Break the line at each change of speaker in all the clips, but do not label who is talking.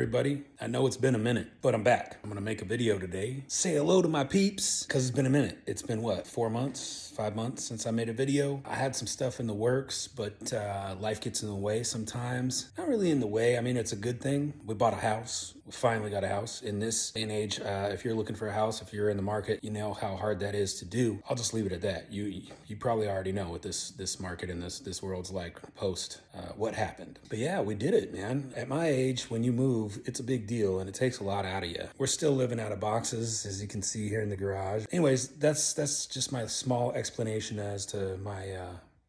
everybody. I know it's been a minute, but I'm back. I'm gonna make a video today. Say hello to my peeps, because it's been a minute. It's been what, 4 months, 5 months since I made a video. I had some stuff in the works, but life gets in the way sometimes. Not really in the way, I mean, it's a good thing. We bought a house. We finally got a house. In this day and age, if you're looking for a house, if you're in the market, you know how hard that is to do. I'll just leave it at that. You probably already know what this market and this world's like post what happened. But yeah, we did it, man. At my age, when you move, it's a big deal and it takes a lot out of you. We're still living out of boxes, as you can see here in the garage. Anyways, that's just my small explanation as to my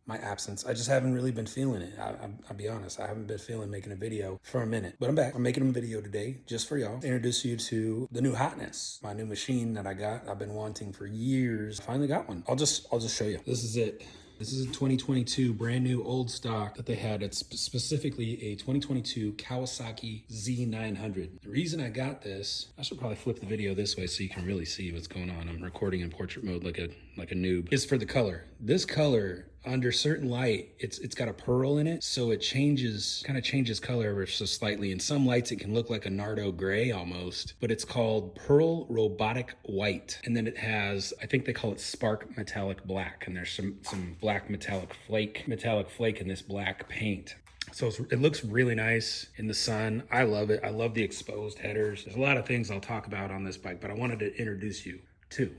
absence. I just haven't really been feeling it. I'll be honest, I haven't been feeling making a video for a minute, but I'm back. I'm making a video today just for y'all. Introduce you to the new Hotness, my new machine that I got. I've been wanting for years. Finally got one. I'll just show you. This is it. This is a 2022 brand new old stock that they had. It's specifically a 2022 Kawasaki Z900. The reason I got this, I should probably flip the video this way so you can really see what's going on. I'm recording in portrait mode like a noob. Is for the color. This color, under certain light, it's got a pearl in it, so it kind of changes color ever so slightly. In some lights, it can look like a Nardo gray almost, but it's called Pearl Robotic White. And then it has, I think they call it Spark Metallic Black, and there's some black metallic flake in this black paint. So it looks really nice in the sun. I love it. I love the exposed headers. There's a lot of things I'll talk about on this bike, but I wanted to introduce you to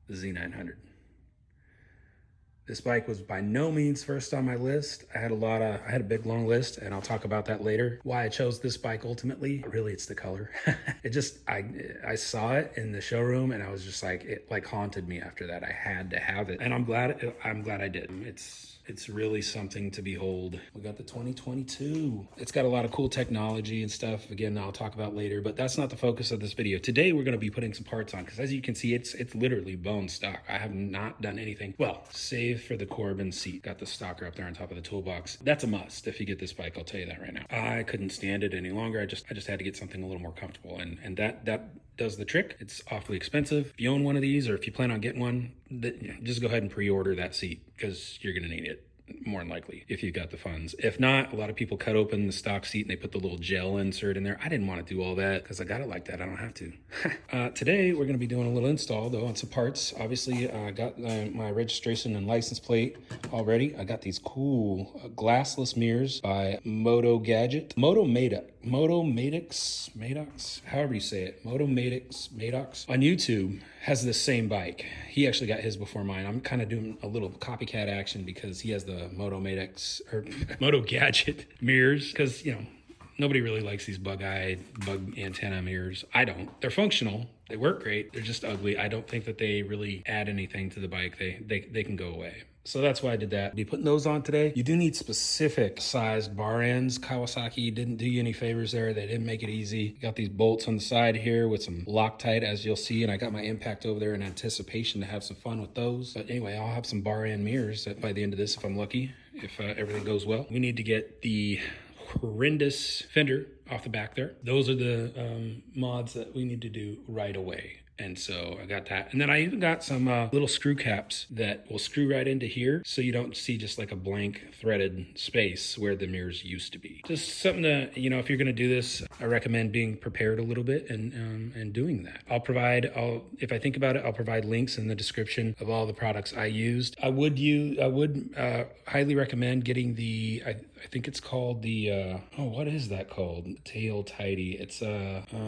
the Z900. This bike was by no means first on my list. I had a big long list, and I'll talk about that later. Why I chose this bike ultimately, really it's the color. I saw it in the showroom and I was just like, it like haunted me after that. I had to have it, and I'm glad I did. It's really something to behold. We got the 2022. It's got a lot of cool technology and stuff. Again, I'll talk about later, but that's not the focus of this video. Today, we're gonna be putting some parts on, because as you can see, it's literally bone stock. I have not done anything, well, save for the Corbin Seat. Got the stocker up there on top of the toolbox. That's a must if you get this bike, I'll tell you that right now. I couldn't stand it any longer. I just had to get something a little more comfortable, and that does the trick. It's awfully expensive. If you own one of these, or if you plan on getting one, just go ahead and pre-order that seat, because you're gonna need it, more than likely, if you've got the funds. If not, a lot of people cut open the stock seat and they put the little gel insert in there. I didn't want to do all that because I got it like that. I don't have to. Today, we're going to be doing a little install, though, on some parts. Obviously, I got my registration and license plate already. I got these cool glassless mirrors by motogadget. Motomadix, however you say it. Motomadix. On YouTube, has this same bike. He actually got his before mine. I'm kind of doing a little copycat action because he has the motogadget mirrors, because, you know, nobody really likes these bug antenna mirrors. I don't. They're functional. They work great. They're just ugly. I don't think that they really add anything to the bike. They can go away. So that's why I did that. Be putting those on today. You do need specific sized bar ends. Kawasaki didn't do you any favors there. They didn't make it easy. Got these bolts on the side here with some Loctite, as you'll see, and I got my impact over there in anticipation to have some fun with those. But anyway, I'll have some bar end mirrors by the end of this if I'm lucky, if everything goes well. We need to get the horrendous fender off the back there. Those are the mods that we need to do right away. And so I got that. And then I even got some little screw caps that will screw right into here, so you don't see just like a blank threaded space where the mirrors used to be. Just something to, you know, if you're gonna do this, I recommend being prepared a little bit and doing that. If I think about it, I'll provide links in the description of all the products I used. I would highly recommend getting the, I think it's called the, what is that called? Tail Tidy. It's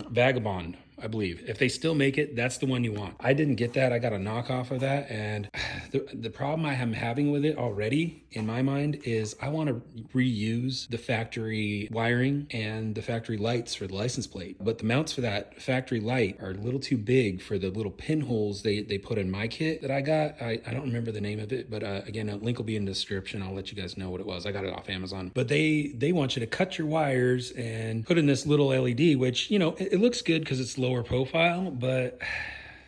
Vagabond, I believe. If they still make it, that's the one you want. I didn't get that. I got a knockoff of that. And the problem I am having with it already, in my mind, is I want to reuse the factory wiring and the factory lights for the license plate. But the mounts for that factory light are a little too big for the little pinholes they put in my kit that I got. I don't remember the name of it, but again, a link will be in the description. I'll let you guys know what it was. I got it off Amazon. But they want you to cut your wires and put in this little LED, which, you know, it looks good because it's lower profile, but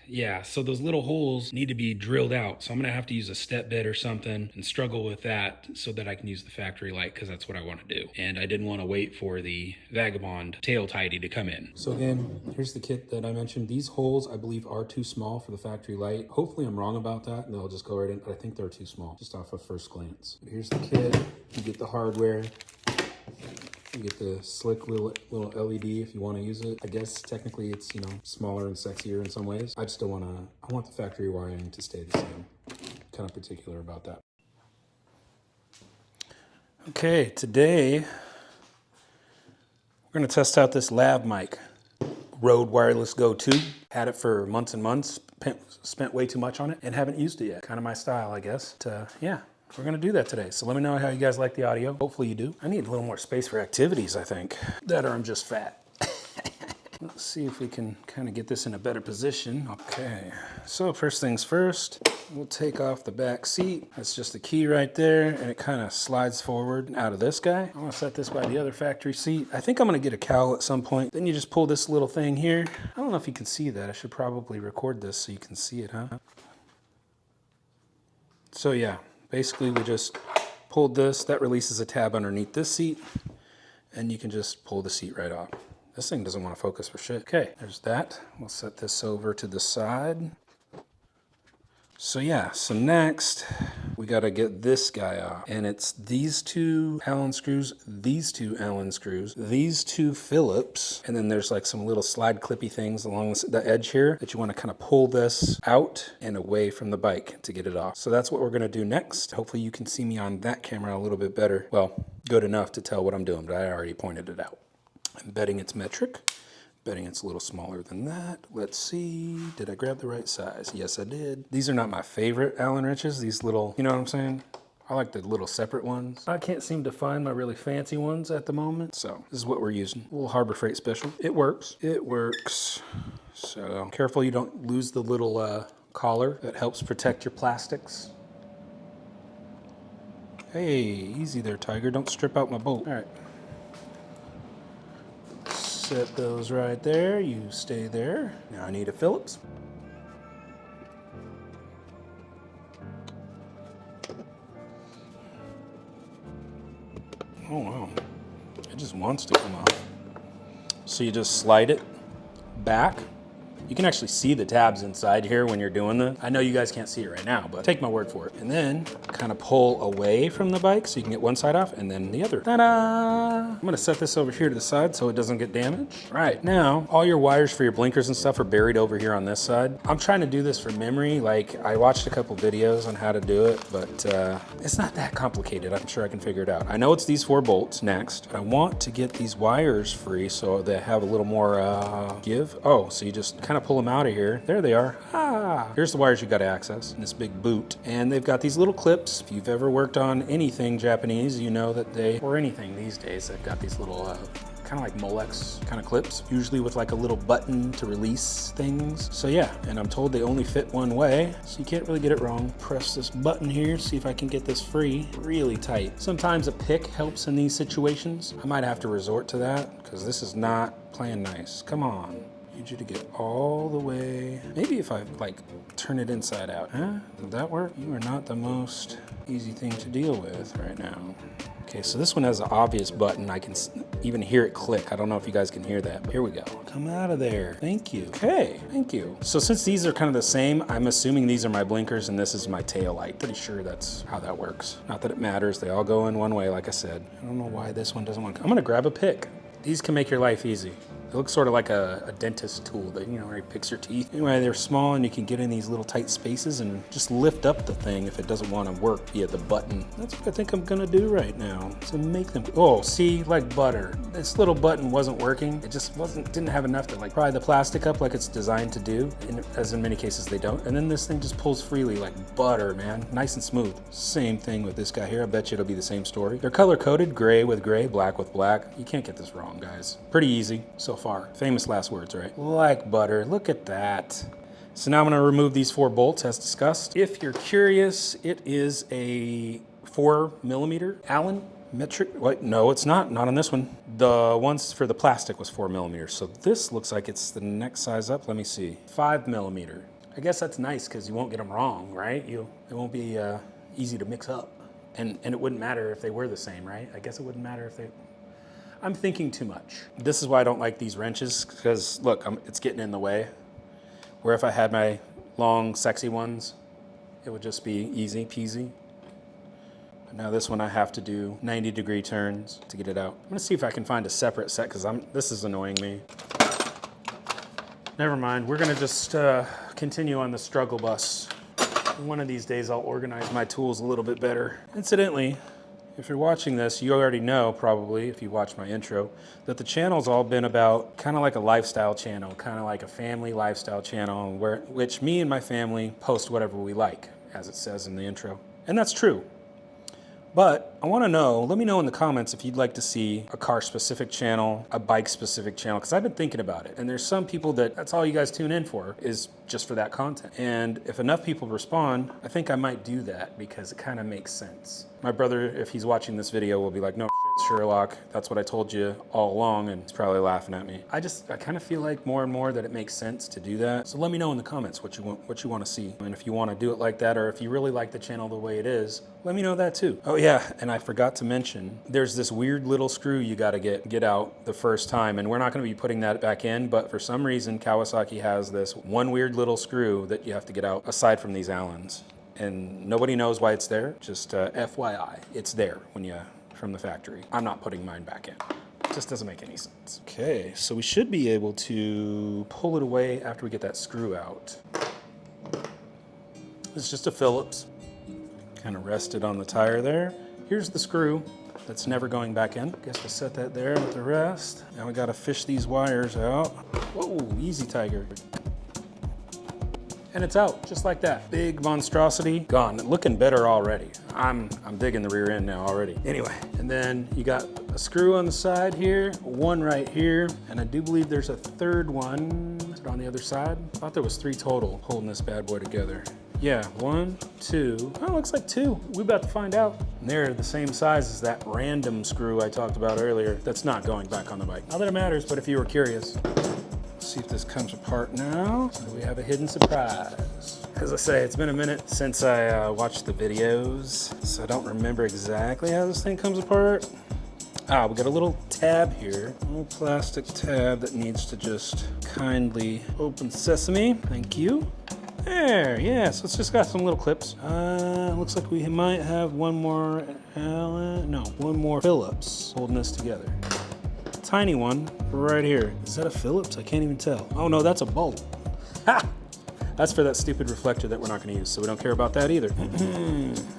yeah, so those little holes need to be drilled out. So I'm gonna have to use a step bit or something and struggle with that so that I can use the factory light, because that's what I want to do. And I didn't want to wait for the Vagabond tail tidy to come in. So again, here's the kit that I mentioned. These holes, I believe, are too small for the factory light. Hopefully I'm wrong about that and they'll just go right in, but I think they're too small just off of first glance. But here's the kit. You get the hardware. You get the slick little LED if you want to use it. I guess technically it's, you know, smaller and sexier in some ways. I just don't want to, I want the factory wiring to stay the same. Kind of particular about that. Okay, today we're going to test out this lav mic. Rode Wireless Go 2. Had it for months and months. Spent way too much on it and haven't used it yet. Kind of my style, I guess. Yeah. We're gonna do that today. So let me know how you guys like the audio. Hopefully you do. I need a little more space for activities, I think. That or I'm just fat. Let's see if we can kind of get this in a better position. Okay, so first things first, we'll take off the back seat. That's just the key right there, and it kind of slides forward out of this guy. I'm gonna set this by the other factory seat. I think I'm gonna get a cowl at some point. Then you just pull this little thing here. I don't know if you can see that. I should probably record this so you can see it, huh? So yeah, basically we just pulled this. That releases a tab underneath this seat, and you can just pull the seat right off. This thing doesn't want to focus for shit. Okay, there's that. We'll set this over to the side. So yeah, so next we got to get this guy off. And it's these two Allen screws, these two Allen screws, these two Phillips, and then there's like some little slide clippy things along the edge here that you want to kind of pull this out and away from the bike to get it off. So that's what we're going to do next. Hopefully you can see me on that camera a little bit better. Well, good enough to tell what I'm doing, but I already pointed it out. I'm betting it's metric. Betting it's a little smaller than that. Let's see. Did I grab the right size? Yes, I did. These are not my favorite Allen wrenches. These little, you know what I'm saying? I like the little separate ones. I can't seem to find my really fancy ones at the moment. So this is what we're using. A little Harbor Freight special. It works. It works. So careful you don't lose the little collar that helps protect your plastics. Hey, easy there, Tiger. Don't strip out my bolt. All right. Set those right there. You stay there. Now I need a Phillips. Oh wow. It just wants to come off. So you just slide it back. You can actually see the tabs inside here when you're doing this. I know you guys can't see it right now, but take my word for it. And then kind of pull away from the bike so you can get one side off and then the other. Ta-da! I'm gonna set this over here to the side so it doesn't get damaged. All right, now all your wires for your blinkers and stuff are buried over here on this side. I'm trying to do this from memory. Like I watched a couple videos on how to do it, but it's not that complicated. I'm sure I can figure it out. I know it's these 4 bolts next. I want to get these wires free so they have a little more give. Oh, so you just kind of pull them out of here. There they are. Ah, here's the wires you got to access in this big boot. And they've got these little clips. If you've ever worked on anything Japanese, you know that or anything these days, they've got these little kind of like Molex kind of clips, usually with like a little button to release things. So yeah, and I'm told they only fit one way, so you can't really get it wrong. Press this button here, see if I can get this free. Really tight. Sometimes a pick helps in these situations. I might have to resort to that because this is not playing nice. Come on. Need you to get all the way. Maybe if I like turn it inside out, huh? Would that work? You are not the most easy thing to deal with right now. Okay, so this one has an obvious button. I can even hear it click. I don't know if you guys can hear that, but here we go. Come out of there. Thank you. Okay, thank you. So since these are kind of the same, I'm assuming these are my blinkers and this is my tail light. Pretty sure that's how that works. Not that it matters. They all go in one way, like I said. I don't know why this one doesn't want to. I'm gonna grab a pick. These can make your life easy. It looks sort of like a dentist tool that, you know, where he picks your teeth. Anyway, they're small and you can get in these little tight spaces and just lift up the thing if it doesn't want to work via the button. That's what I think I'm gonna do right now. So make them, oh, see, like butter. This little button wasn't working. It just didn't have enough to like pry the plastic up like it's designed to do, as in many cases they don't. And then this thing just pulls freely like butter, man. Nice and smooth. Same thing with this guy here. I bet you it'll be the same story. They're color coded, gray with gray, black with black. You can't get this wrong, guys. Pretty easy so far. Famous last words, right? Like butter. Look at that. So now I'm going to remove these 4 bolts as discussed. If you're curious, it is a 4mm Allen metric. What? No, it's not. Not on this one. The ones for the plastic was 4mm. So this looks like it's the next size up. Let me see. 5mm. I guess that's nice because you won't get them wrong, right? It won't be easy to mix up. And it wouldn't matter if they were the same, right? I guess it wouldn't matter if they... I'm thinking too much. This is why I don't like these wrenches, because look, it's getting in the way. Where if I had my long, sexy ones, it would just be easy peasy. Now this one I have to do 90-degree turns to get it out. I'm gonna see if I can find a separate set because this is annoying me. Never mind, we're gonna just continue on the struggle bus. One of these days I'll organize my tools a little bit better. Incidentally, if you're watching this, you already know probably, if you watch my intro, that the channel's all been about kind of like a lifestyle channel, kind of like a family lifestyle channel, which me and my family post whatever we like, as it says in the intro. And that's true. But I want to know, let me know in the comments if you'd like to see a car-specific channel, a bike-specific channel, because I've been thinking about it. And there's some people that's all you guys tune in for, is just for that content. And if enough people respond, I think I might do that because it kind of makes sense. My brother, if he's watching this video, will be like, no shit, Sherlock, that's what I told you all along, and he's probably laughing at me. I kind of feel like more and more that it makes sense to do that. So let me know in the comments what you want to see. And if you want to do it like that, or if you really like the channel the way it is, let me know that too. Oh yeah, and I forgot to mention, there's this weird little screw you gotta get out the first time, and we're not gonna be putting that back in, but for some reason, Kawasaki has this one weird little screw that you have to get out aside from these Allens. And nobody knows why it's there, just FYI, it's there from the factory. I'm not putting mine back in. It just doesn't make any sense. Okay, so we should be able to pull it away after we get that screw out. It's just a Phillips. Kind of rested on the tire there. Here's the screw that's never going back in. Guess we'll set that there with the rest. Now we gotta fish these wires out. Whoa, easy tiger. And it's out, just like that. Big monstrosity, gone. Looking better already. I'm digging the rear end now already. Anyway, and then you got a screw on the side here, one right here, and I do believe there's a third one. Is it on the other side? I thought there was 3 total holding this bad boy together. Yeah, 1, 2, oh, looks like 2. We're about to find out. And they're the same size as that random screw I talked about earlier that's not going back on the bike. Not that it matters, but if you were curious. Let's see if this comes apart now. So we have a hidden surprise. As I say, it's been a minute since I watched the videos, so I don't remember exactly how this thing comes apart. Ah, we got a little tab here, a little plastic tab that needs to just kindly open sesame. Thank you. There, yeah, so it's just got some little clips. Looks like we might have one more Phillips holding this together. Tiny one right here. Is that a Phillips? I can't even tell. Oh no, that's a bolt. Ha! That's for that stupid reflector that we're not gonna use, so we don't care about that either.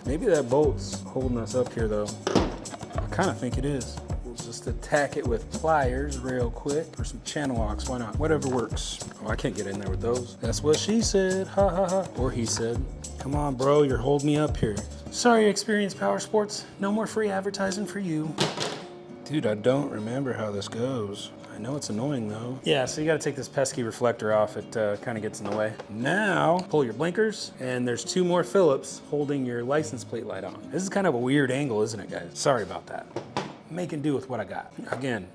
Maybe that bolt's holding us up here though. I kinda think it is. We'll just attack it with pliers real quick, or some channel locks, why not? Whatever works. Oh, I can't get in there with those. That's what she said, ha ha ha. Or he said. Come on, bro, you're holding me up here. Sorry, Experience Power Sports. No more free advertising for you. Dude, I don't remember how this goes. I know it's annoying though. Yeah, so you gotta take this pesky reflector off. It kind of gets in the way. Now, pull your blinkers, and there's 2 more Phillips holding your license plate light on. This is kind of a weird angle, isn't it, guys? Sorry about that. Making do with what I got. Again,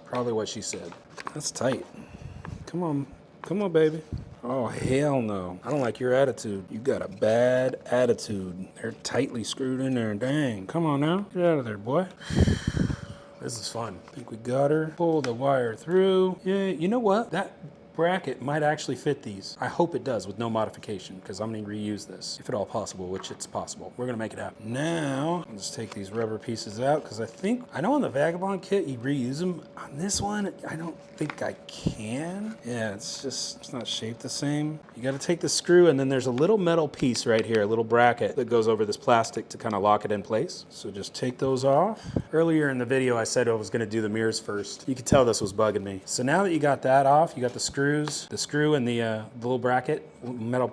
probably what she said. That's tight. Come on, baby. Oh, hell no. I don't like your attitude. You got a bad attitude. They're tightly screwed in there. Dang, come on now. Get out of there, boy. This is fun. I think we got her. Pull the wire through. Yeah, you know what? That bracket might actually fit these. I hope it does with no modification, because I'm gonna reuse this, if at all possible, which it's possible. We're gonna make it happen. Now, I'll just take these rubber pieces out, because I know on the Vagabond kit, you reuse them. On this one, I don't think I can. Yeah, it's not shaped the same. You gotta take the screw, and then there's a little metal piece right here, a little bracket that goes over this plastic to kind of lock it in place. So just take those off. Earlier in the video, I said I was gonna do the mirrors first. You could tell this was bugging me. So now that you got that off, you got the screw and the little bracket, metal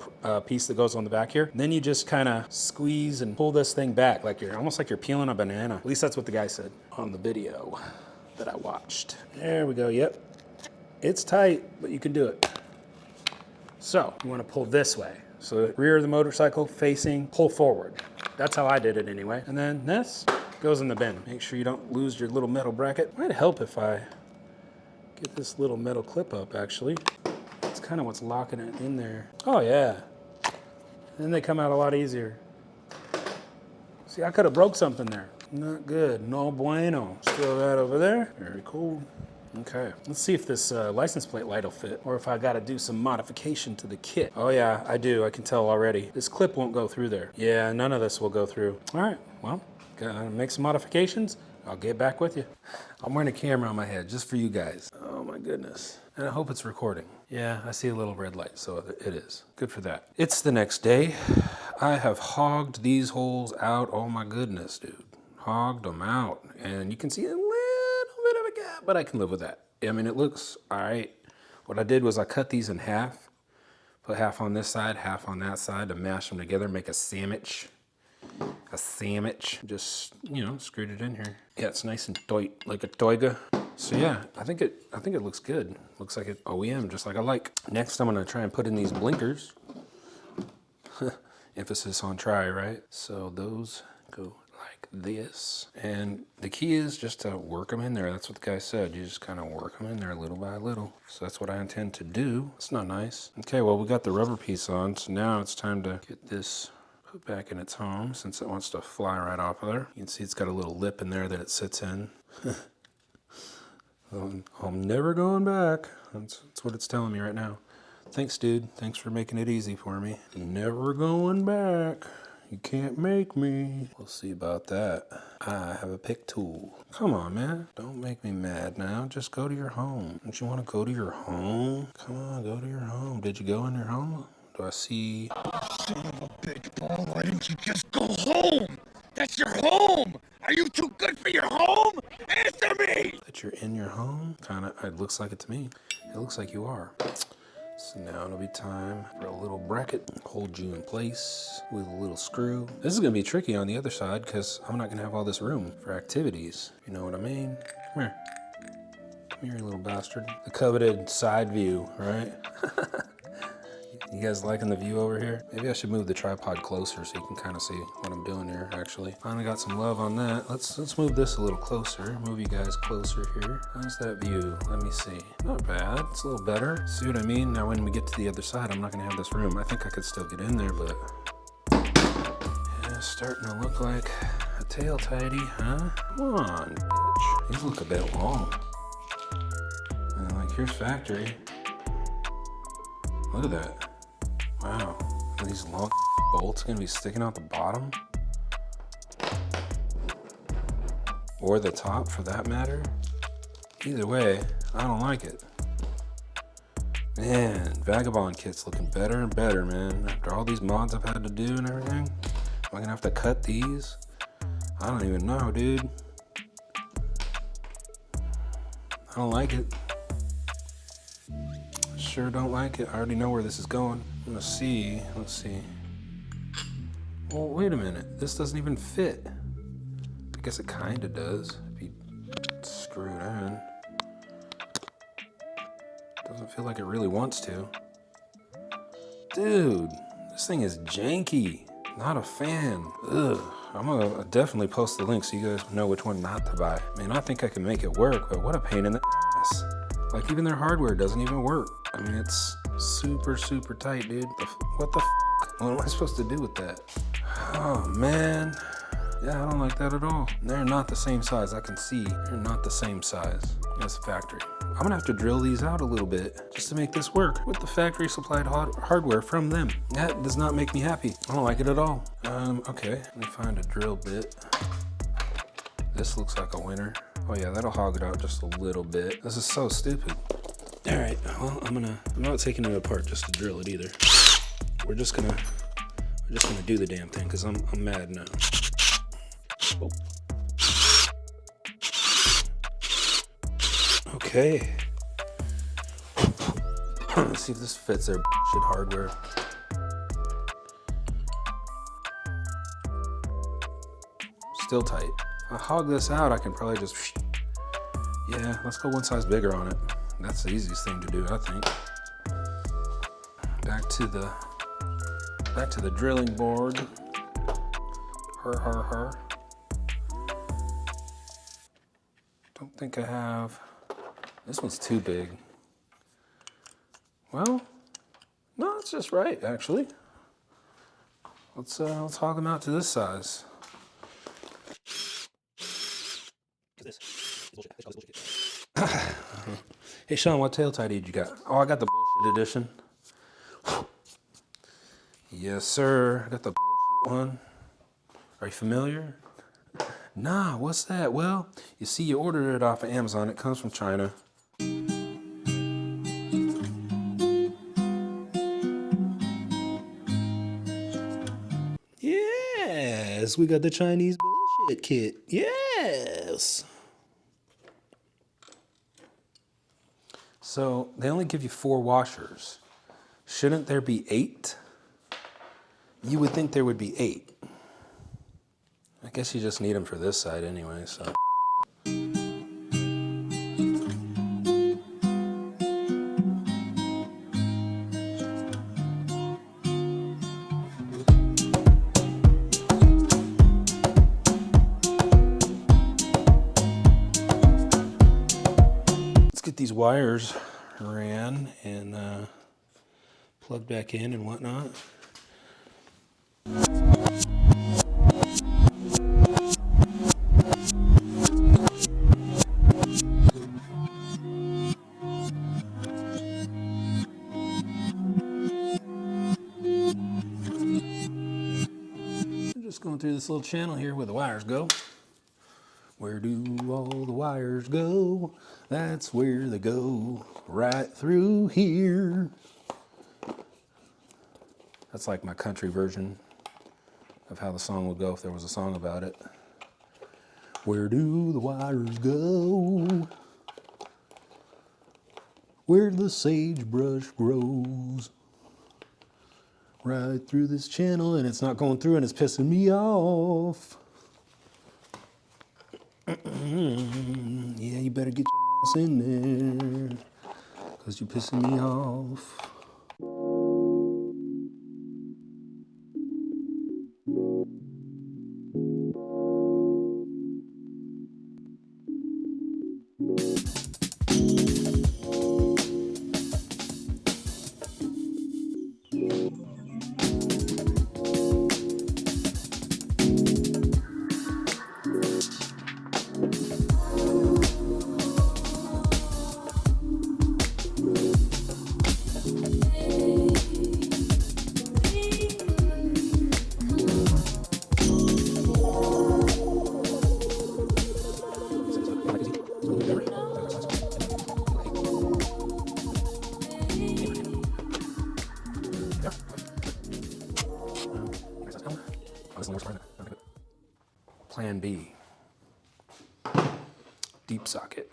piece that goes on the back here. Then you just kind of squeeze and pull this thing back, almost like you're peeling a banana. At least that's what the guy said on the video that I watched. There we go, yep. It's tight, but you can do it. So you want to pull this way. So the rear of the motorcycle facing, pull forward. That's how I did it anyway. And then this goes in the bin. Make sure you don't lose your little metal bracket. Might help if I get this little metal clip up, actually. It's kind of what's locking it in there. Oh yeah. Then they come out a lot easier. See, I could have broke something there. Not good, no bueno. Throw that over there. Very cool. Okay, let's see if this license plate light will fit, or if I gotta do some modification to the kit. Oh yeah, I do, I can tell already. This clip won't go through there. Yeah, none of this will go through. All right, well, Gonna make some modifications. I'll get back with you. I'm wearing a camera on my head just for you guys. Oh my goodness. And I hope it's recording. Yeah, I see a little red light, so it is. Good for that. It's the next day. I have hogged these holes out. Oh my goodness, dude. Hogged them out. And you can see a little bit of a gap, but I can live with that. I mean, it looks all right. What I did was I cut these in half. Put half on this side, half on that side to mash them together, make a sandwich. A sandwich. Just, you know, screwed it in here. Yeah, it's nice and tight, like a toiga. So yeah, I think it looks good. Looks like it OEM, just like I like. Next, I'm gonna try and put in these blinkers. Emphasis on try, right? So those go like this. And the key is just to work them in there. That's what the guy said. You just kind of work them in there little by little. So that's what I intend to do. It's not nice. Okay, well, we got the rubber piece on. So now it's time to get this put back in its home since it wants to fly right off of there. You can see it's got a little lip in there that it sits in. I'm never going back. That's what it's telling me right now. Thanks, dude. Thanks for making it easy for me. Never going back. You can't make me. We'll see about that. I have a pick tool. Come on, man. Don't make me mad now. Just go to your home. Don't you want to go to your home? Come on, go to your home. Did you go in your home? Do I see? Son of a bitch, Paul. Why didn't you just go home? That's your home. Are you too good for your home? Answer me. That you're in your home? Kinda, it looks like it to me. It looks like you are. So now it'll be time for a little bracket. Hold you in place with a little screw. This is gonna be tricky on the other side because I'm not gonna have all this room for activities. You know what I mean? Come here. Come here, you little bastard. The coveted side view, right? You guys liking the view over here? Maybe I should move the tripod closer so you can kind of see what I'm doing here, actually. Finally got some love on that. Let's move this a little closer. Move you guys closer here. How's that view? Let me see. Not bad. It's a little better. See what I mean? Now when we get to the other side, I'm not gonna have this room. I think I could still get in there, but yeah, it's starting to look like a tail tidy, huh? Come on, bitch. These look a bit long. And like, here's factory. Look at that. Wow, are these long bolts gonna be sticking out the bottom? Or the top for that matter? Either way, I don't like it. Man, Vagabond kit's looking better and better, man. After all these mods I've had to do and everything, am I gonna have to cut these? I don't even know, dude. I don't like it. Sure don't like it. I already know where this is going. I'm gonna see. Let's see. Well, wait a minute. This doesn't even fit. I guess it kind of does if you screw it in. Doesn't feel like it really wants to. Dude, this thing is janky. Not a fan. Ugh. I'm gonna definitely post the link so you guys know which one not to buy. Man, I think I can make it work, but what a pain in the ass. Like, even their hardware doesn't even work. I mean, it's super, super tight, dude. What the f? What am I supposed to do with that? Oh, man. Yeah, I don't like that at all. They're not the same size. I can see they're not the same size as factory. I'm gonna have to drill these out a little bit just to make this work with the factory supplied hardware from them. That does not make me happy. I don't like it at all. Okay, let me find a drill bit. This looks like a winner. Oh yeah, that'll hog it out just a little bit. This is so stupid. All right, well, I'm not taking it apart just to drill it either. We're just gonna do the damn thing because I'm mad now. Oh. Okay. Let's see if this fits their shit hardware. Still tight. If I hog this out, I can probably just, yeah, let's go one size bigger on it. That's the easiest thing to do, I think. Back to the drilling board. Don't think I have. This one's too big. Well, no, it's just right, actually. Let's hog them out to this size. Hey Sean, what tail tie did you got? Oh, I got the bullshit edition. Yes, sir. I got the bullshit one. Are you familiar?
Nah, what's that? Well, you see, you ordered it off of Amazon. It comes from China. Yes, we got the Chinese bullshit kit. Yes. So they only give you 4 washers. Shouldn't there be 8? You would think there would be 8. I guess you just need them for this side anyway, so. Let's get these wires ran and plugged back in and whatnot. Just going through this little channel here where the wires go. Where do all the wires go? That's where they go, right through here. That's like my country version of how the song would go if there was a song about it. Where do the wires go? Where the sagebrush grows. Right through this channel, and it's not going through, and it's pissing me off. Yeah, you better get your ass in there, because you're pissing me off. Plan B, deep socket.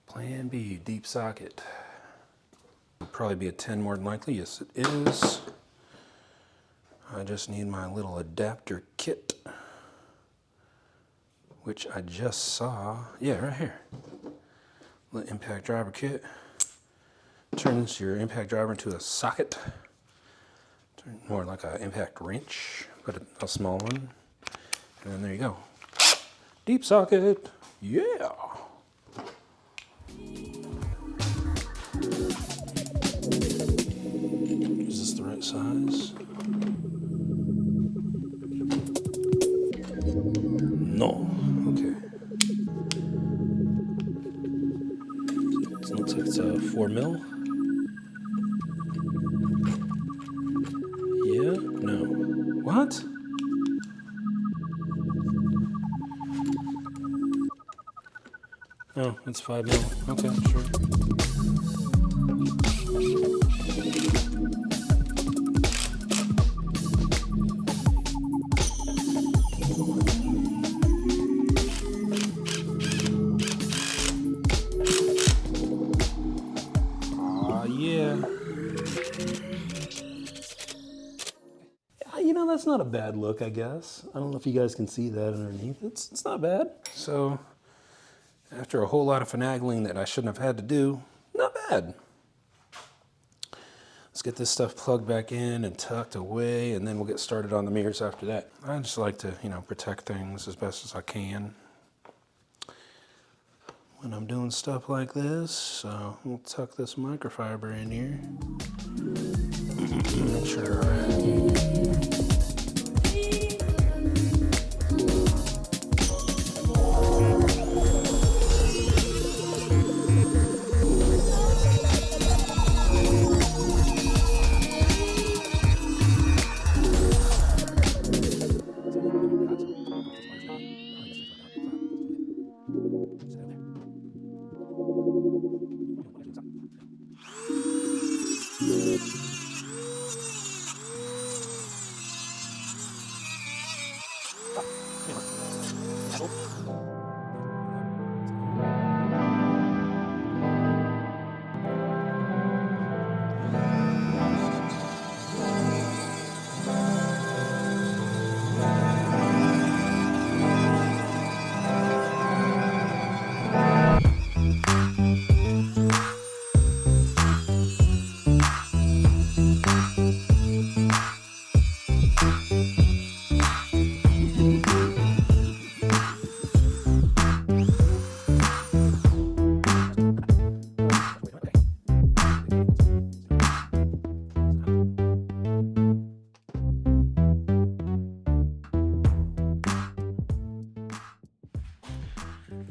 Plan B, deep socket. It'll probably be a 10 more than likely. Yes, it is. I just need my little adapter kit, which I just saw. Yeah, right here. Little impact driver kit. Turns your impact driver into a socket. More like an impact wrench, but a small one. And then there you go. Deep socket. Yeah. Is this the right size? No. Okay. It looks like it's a 4 mil. Yeah? No. What? Oh, it's 5 mil. Okay, sure. You know, that's not a bad look, I guess. I don't know if you guys can see that underneath. It's not bad. So, after a whole lot of finagling that I shouldn't have had to do, not bad. Let's get this stuff plugged back in and tucked away, and then we'll get started on the mirrors after that. I just like to, you know, protect things as best as I can when I'm doing stuff like this. So we'll tuck this microfiber in here. Make sure they're right.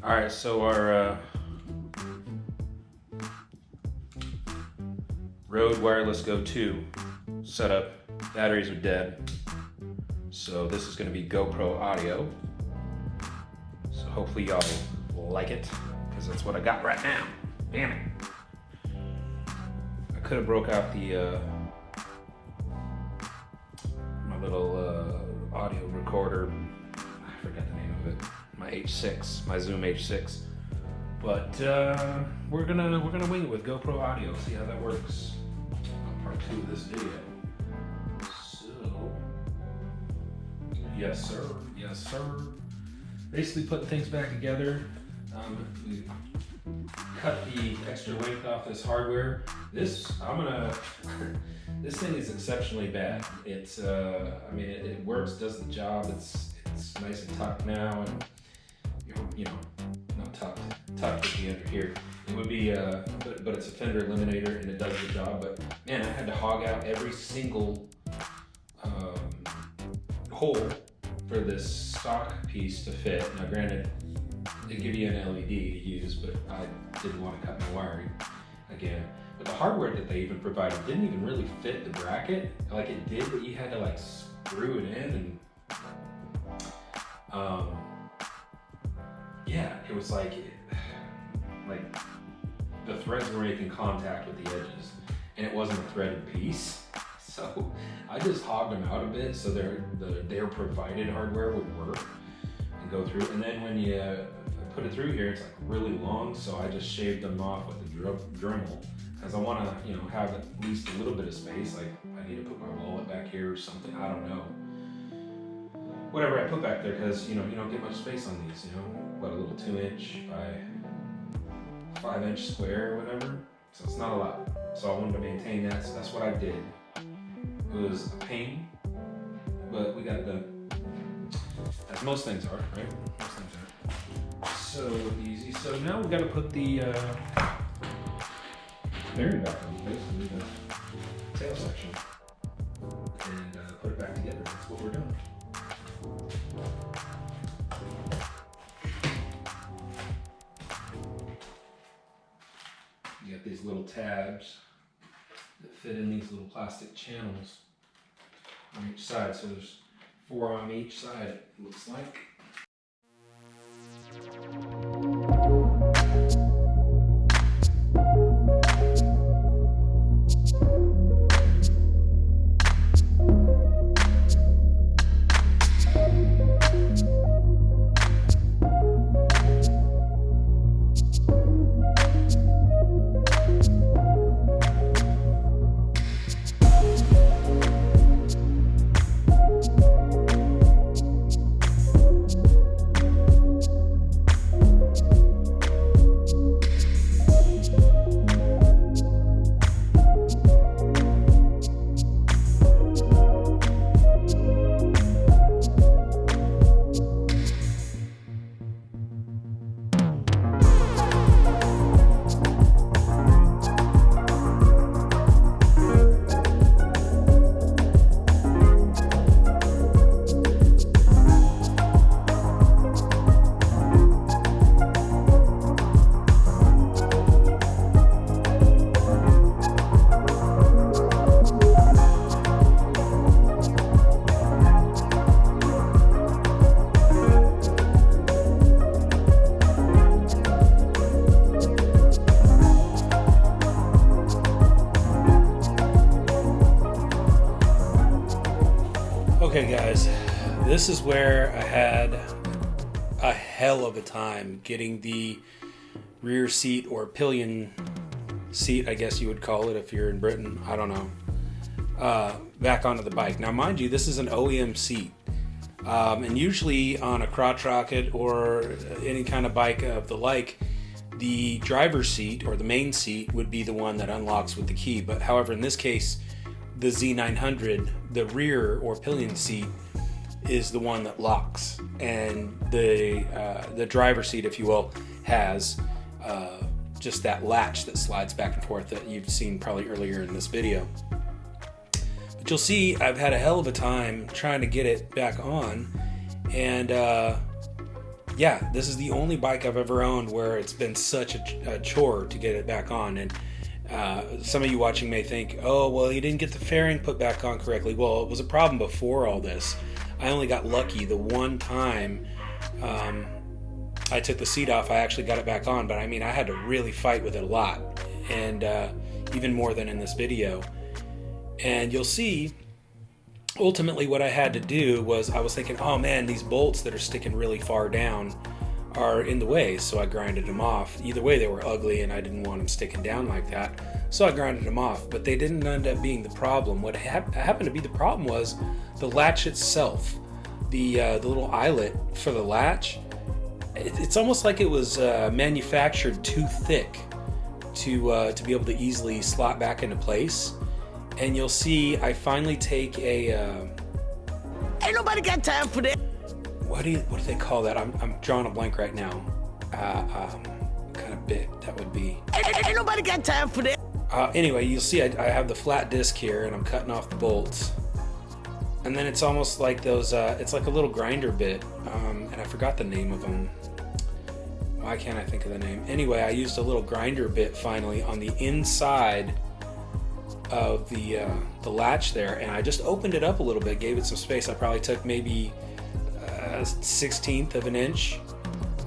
All right, so our Rode Wireless Go 2 setup, batteries are dead. So this is gonna be GoPro audio. So hopefully y'all like it, because that's what I got right now. Damn it. I could have broke out the my little audio recorder. I forgot the name of it. My H6, my Zoom H6. But we're gonna wing it with GoPro audio. See how that works. On part 2 of this video. So yes sir, yes sir. Basically putting things back together. We cut the extra length off this hardware. This this thing is exceptionally bad. It's I mean it works, does the job. It's nice and tucked now, and you know, not tucked at the end here. It would be but it's a Fender Eliminator and it does the job. But man, I had to hog out every single hole for this stock piece to fit. Now granted, they give you an LED to use, but I didn't want to cut my wiring again. But the hardware that they even provided didn't even really fit the bracket. Like it did, but you had to like screw it in, and yeah, it was like the threads were making contact with the edges, and it wasn't a threaded piece. So I just hogged them out a bit so their provided hardware would work and go through. And then when you put it through here, it's like really long, so I just shaved them off with the Dremel, because I want to, have at least a little bit of space. Like I need to put my wallet back here or something. I don't know. Whatever I put back there, because you don't get much space on these. What, a little 2-inch by 5-inch square or whatever. So it's not a lot. So I wanted to maintain that. So that's what I did. It was a pain, but we got it done. As most things are, right? Most things are. So easy. So now we got to put the bearing back on, basically the tail section, and put it back together. That's what we're doing. You got these little tabs that fit in these little plastic channels on each side. So there's 4 on each side, it looks like. Okay guys, this is where I had a hell of a time getting the rear seat, or pillion seat, I guess you would call it if you're in Britain, I don't know, back onto the bike. Now mind you, this is an OEM seat, and usually on a crotch rocket or any kind of bike of the like, the driver's seat or the main seat would be the one that unlocks with the key. But however, in this case, the Z900, the rear or pillion seat is the one that locks, and the driver's seat, if you will, has just that latch that slides back and forth that you've seen probably earlier in this video. But you'll see I've had a hell of a time trying to get it back on, and yeah, this is the only bike I've ever owned where it's been such a chore to get it back on. And some of you watching may think, oh, well, you didn't get the fairing put back on correctly. Well, it was a problem before all this. I only got lucky the one time I took the seat off, I actually got it back on. But I mean, I had to really fight with it a lot, and even more than in this video. And you'll see, ultimately what I had to do was, I was thinking, oh man, these bolts that are sticking really far down are in the way, so I grinded them off. Either way, they were ugly and I didn't want them sticking down like that, so I grinded them off. But they didn't end up being the problem. What happened to be the problem was the latch itself. The little eyelet for the latch, it's almost like it was manufactured too thick to be able to easily slot back into place. And you'll see I finally take a
ain't nobody got time for that.
What do they call that? I'm drawing a blank right now. What kind of bit that would be?
Ain't nobody got time for that.
Anyway, you'll see I have the flat disc here, and I'm cutting off the bolts. And then it's almost like those, it's like a little grinder bit, and I forgot the name of them. Why can't I think of the name? Anyway, I used a little grinder bit finally on the inside of the latch there, and I just opened it up a little bit, gave it some space. I probably took maybe 1/16 of an inch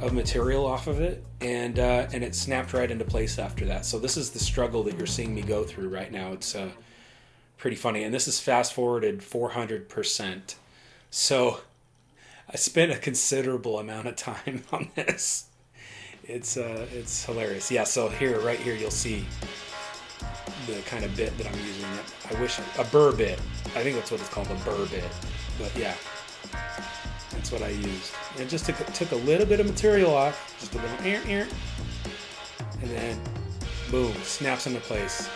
of material off of it, and it snapped right into place after that. So this is the struggle that you're seeing me go through right now. It's pretty funny, and this is fast forwarded 400%. So I spent a considerable amount of time on this. It's hilarious. Yeah, so right here you'll see the kind of bit that I'm using. I wish a burr bit. I think that's what it's called, a burr bit. But yeah, that's what I used. And it just took a little bit of material off, just a little and then boom, snaps into place.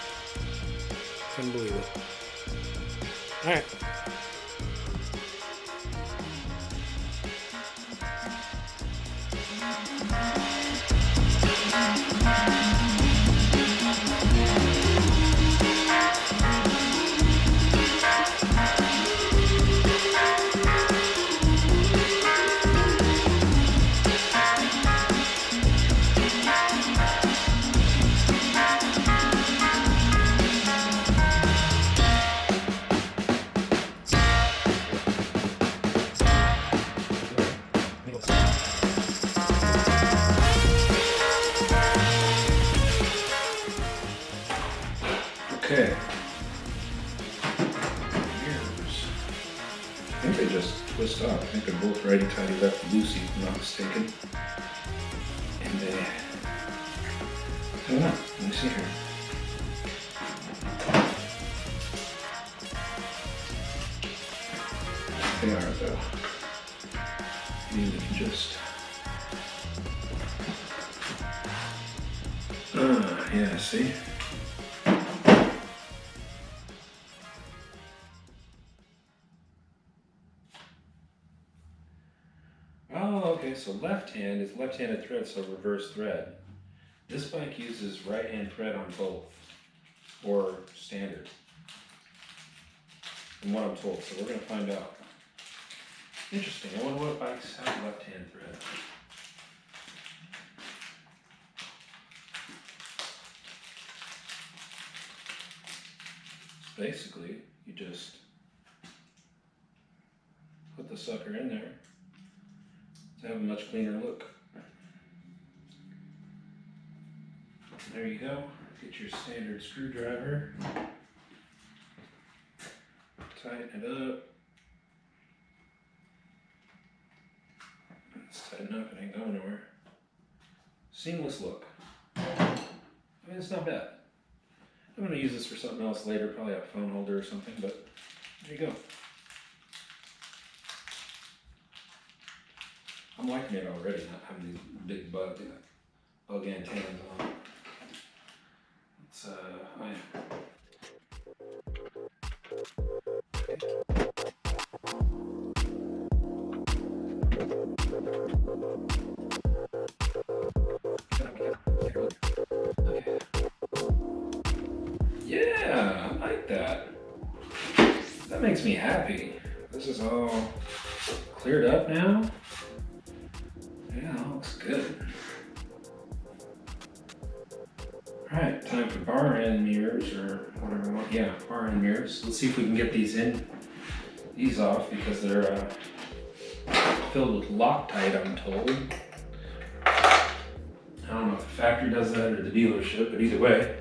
Couldn't believe it. All right. Okay. Mirrors. I think they just twist off. I think they're both righty tighty lefty loosey, if I'm not mistaken. And I don't know. Let me see here. They are though. Maybe we can just. Yeah, see? Oh, okay, so left hand is left-handed thread, so reverse thread. This bike uses right-hand thread on both, or standard, from what I'm told, so we're going to find out. Interesting, I wonder what bikes have left-hand thread. Basically, you just put the sucker in there to have a much cleaner look. There you go. Get your standard screwdriver. Tighten it up. Let's tighten up, it ain't going nowhere. Seamless look. I mean, it's not bad. I'm going to use this for something else later, probably a phone holder or something, but there you go. I'm liking it already, not having these big bug antennas on. It's, yeah, I like that. That makes me happy. This is all cleared up now. Yeah,
good. All right, time for bar end mirrors or whatever we want. Yeah, bar end mirrors. Let's see if we can get these off because they're filled with Loctite, I'm told. I don't know if the factory does that or the dealership, but either way,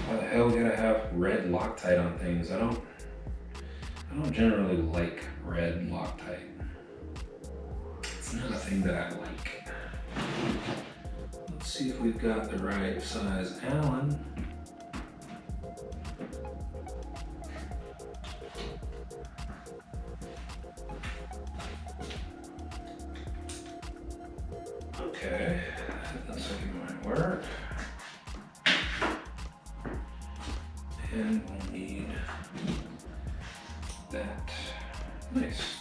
why the hell gotta have red Loctite on things? I don't generally like red Loctite. It's not a thing that I like. Let's see if we've got the right size Allen. Okay, that looks like it might work. And we'll need that. Nice.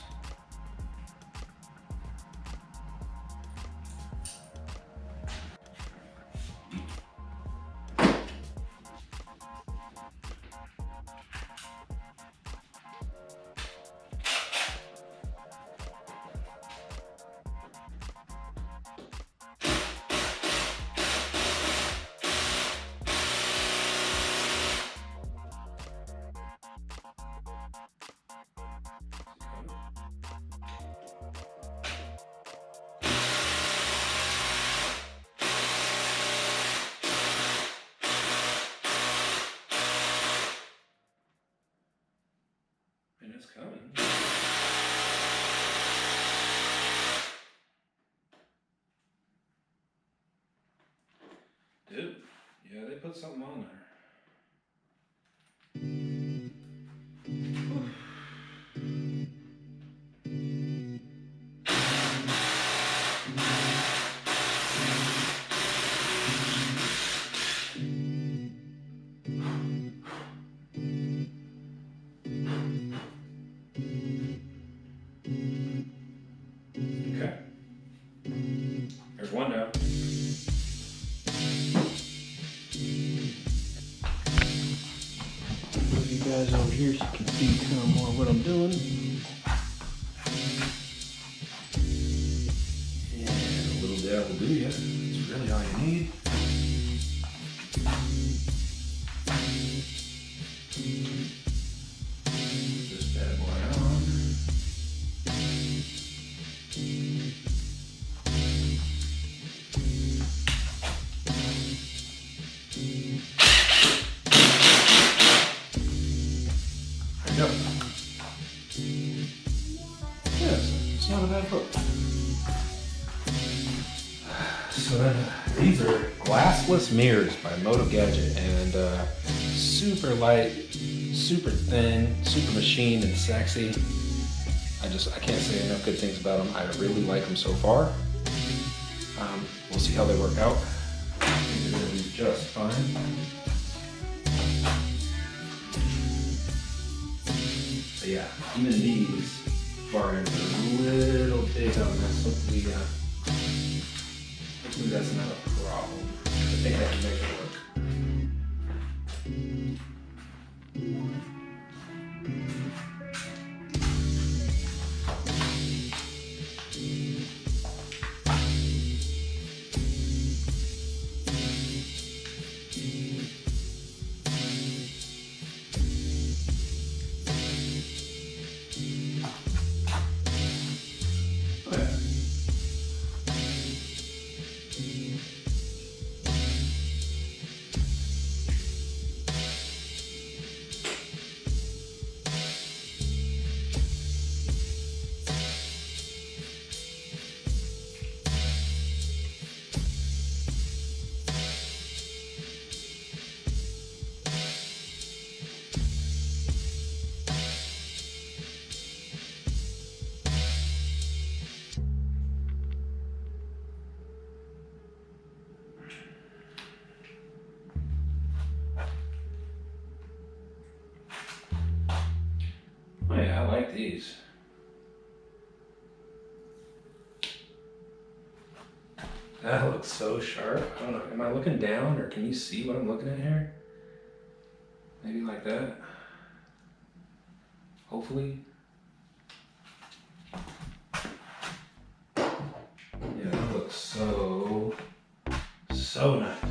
And it's coming. Dude, yeah, they put something on there. Okay. There's one down. Move you guys over here so you can see kind of more what I'm doing. And a little dab will do ya. That's really all you need. This bad boy on. There you go. Yes, it's not a bad book. So then, these are glassless mirrors by Motogadget, and super light, super thin, super machined and sexy. I can't say enough good things about them. I really like them so far. We'll see how they work out. I think they're gonna be just fine. But yeah, even these bar ends are a little big on this. Hopefully that's not a problem. I think I can make it work. Oh yeah, I like these. That looks so sharp. I don't know, am I looking down or can you see what I'm looking at here? Maybe like that. Hopefully. Yeah, that looks
So nice.